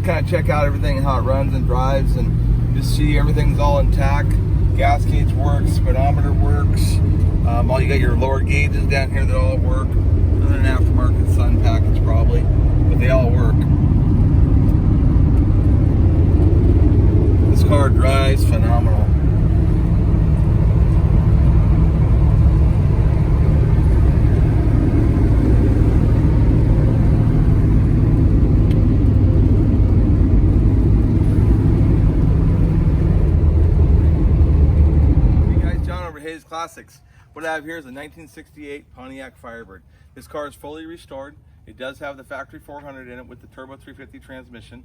just kind of check out everything, how it runs and drives, and just see everything's all intact. Gas gauge works, speedometer works. All you got your lower gauges down here that all work. Other than an aftermarket sun package probably, but they all work. This car drives phenomenal. Classics. What I have here is a 1968 Pontiac Firebird. This car is fully restored. It does have the factory 400 in it with the turbo 350 transmission.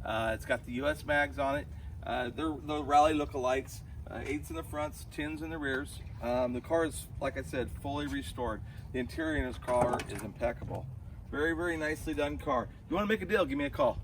It's got the US mags on it. They're the rally lookalikes. 8s in the fronts, 10s in the rears. The car is, like I said, fully restored. The interior in this car is impeccable. Very, very nicely done car. If you want to make a deal, give me a call.